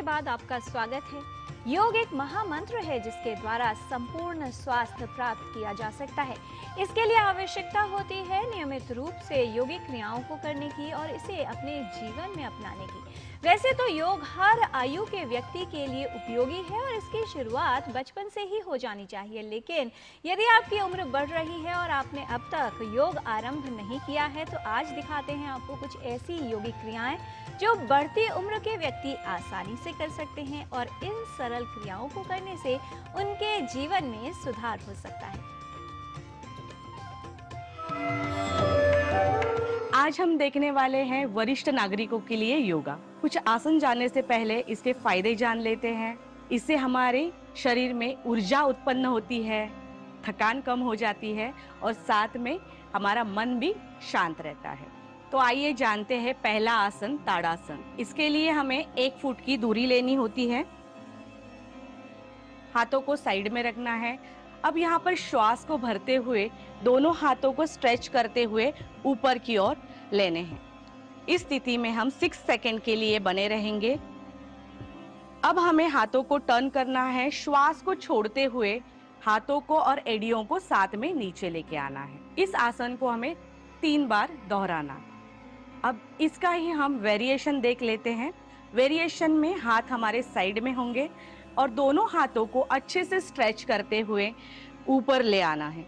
बाद आपका स्वागत है। योग एक महामंत्र है जिसके द्वारा संपूर्ण स्वास्थ्य प्राप्त किया जा सकता है। इसके लिए आवश्यकता होती है नियमित रूप से योगिक क्रियाओं को करने की और इसे अपने जीवन में अपनाने की। वैसे तो योग हर आयु के व्यक्ति के लिए उपयोगी है और इसकी शुरुआत बचपन से ही हो जानी चाहिए, लेकिन यदि आपकी उम्र बढ़ रही है और आपने अब तक योग आरंभ नहीं किया है तो आज दिखाते हैं आपको कुछ ऐसी योगिक क्रियाएं जो बढ़ती उम्र के व्यक्ति आसानी से कर सकते हैं और इन सरल क्रियाओं को करने से उनके जीवन में सुधार हो सकता है। आज हम देखने वाले हैं वरिष्ठ नागरिकों के लिए योगा। कुछ आसन जानने से पहले इसके फायदे जान लेते हैं। इससे हमारे शरीर में ऊर्जा उत्पन्न होती है, थकान कम हो जाती है और साथ में हमारा मन भी शांत रहता है। तो आइए जानते हैं पहला आसन, ताड़ासन। इसके लिए हमें 1 फुट की दूरी लेनी होती है। हाथों को साइड में रखना है। अब यहाँ पर श्वास को भरते हुए दोनों हाथों को स्ट्रेच करते हुए ऊपर की ओर लेने हैं। इस स्थिति में हम 6 सेकंड के लिए बने रहेंगे। अब हमें हाथों को टर्न करना है। श्वास को छोड़ते हुए हाथों को और एड़ियों को साथ में नीचे लेके आना है। इस आसन को हमें 3 बार दोहराना है। अब इसका ही हम वेरिएशन देख लेते हैं। वेरिएशन में हाथ हमारे साइड में होंगे और दोनों हाथों को अच्छे से स्ट्रेच करते हुए ऊपर ले आना है।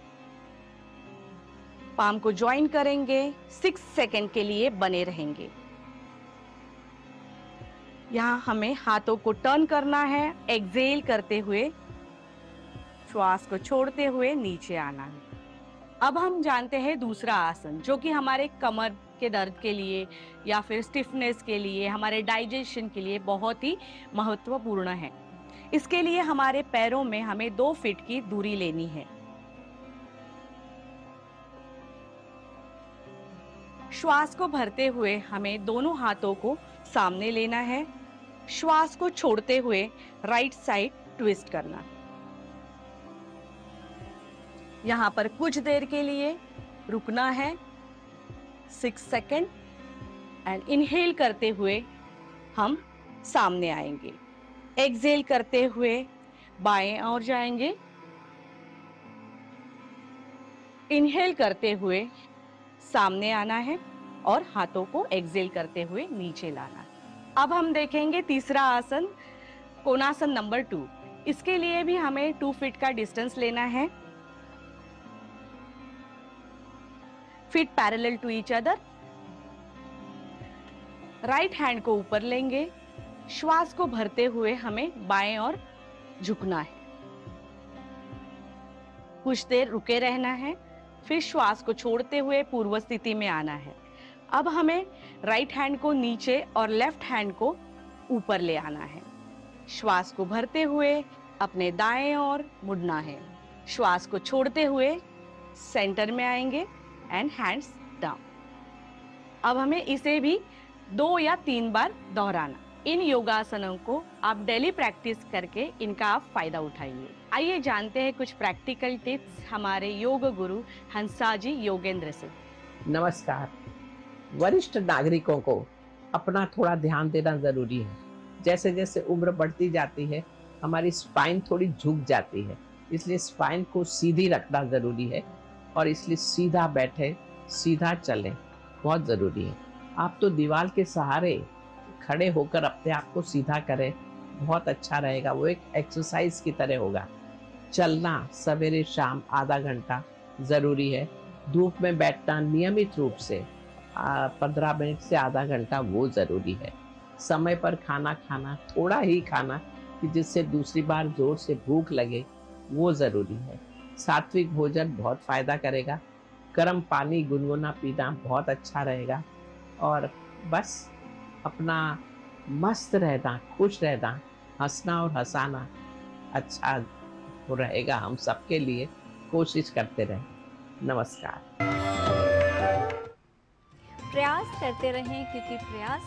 पाम को ज्वाइन करेंगे, 6 सेकंड के लिए बने रहेंगे। यहाँ हमें हाथों को टर्न करना है, एक्सेल करते हुए श्वास को छोड़ते हुए नीचे आना है। अब हम जानते हैं दूसरा आसन, जो कि हमारे कमर के दर्द के लिए या फिर स्टिफनेस के लिए, हमारे डाइजेशन के लिए बहुत ही महत्वपूर्ण है। इसके लिए हमारे पैरों में हमें 2 फीट की दूरी लेनी है। श्वास को भरते हुए हमें दोनों हाथों को सामने लेना है। श्वास को छोड़ते हुए राइट साइड ट्विस्ट करना। यहाँ पर कुछ देर के लिए रुकना है, 6 सेकंड, एंड इनहेल करते हुए हम सामने आएंगे। एक्सेल करते हुए बाएं ओर जाएंगे। इनहेल करते हुए सामने आना है और हाथों को एक्सेल करते हुए नीचे लाना है। अब हम देखेंगे तीसरा आसन, कोणासन नंबर 2। इसके लिए भी हमें 2 फीट का डिस्टेंस लेना है। Feet parallel to each other. Right hand को ऊपर लेंगे। श्वास को भरते हुए हमें बाएं ओर झुकना है। कुछ देर रुके रहना है, फिर श्वास को छोड़ते हुए पूर्व स्थिति में आना है। अब हमें राइट हैंड को नीचे और लेफ्ट हैंड को ऊपर ले आना है। श्वास को भरते हुए अपने दाएं ओर मुड़ना है। श्वास को छोड़ते हुए सेंटर में आएंगे एंड हैंड्स डाउन। अब हमें इसे भी 2 या 3 बार दोहराना। इन योगासनों को आप डेली प्रैक्टिस करके इनका आप फायदा उठाइए। आइए जानते हैं कुछ प्रैक्टिकल टिप्स हमारे योग गुरु हंसाजी योगेंद्र से। नमस्कार। वरिष्ठ नागरिकों को अपना थोड़ा ध्यान देना जरूरी है। जैसे जैसे उम्र बढ़ती जाती है हमारी स्पाइन थोड़ी झुक जाती है, इसलिए स्पाइन को सीधी रखना जरूरी है और इसलिए सीधा बैठे, सीधा चलें, बहुत जरूरी है। आप तो दीवार के सहारे खड़े होकर अपने आप को सीधा करें, बहुत अच्छा रहेगा। वो एक एक्सरसाइज की तरह होगा। चलना सवेरे शाम आधा घंटा ज़रूरी है। धूप में बैठना नियमित रूप से 15 मिनट से आधा घंटा वो ज़रूरी है। समय पर खाना खाना, थोड़ा ही खाना कि जिससे दूसरी बार जोर से भूख लगे, वो ज़रूरी है। सात्विक भोजन बहुत फ़ायदा करेगा। गर्म पानी गुनगुना पीना बहुत अच्छा रहेगा। और बस अपना मस्त रहना, खुश रहना, हंसना और हंसाना अच्छा रहेगा हम सबके लिए। कोशिश करते रहें। नमस्कार। प्रयास करते रहें क्योंकि प्रयास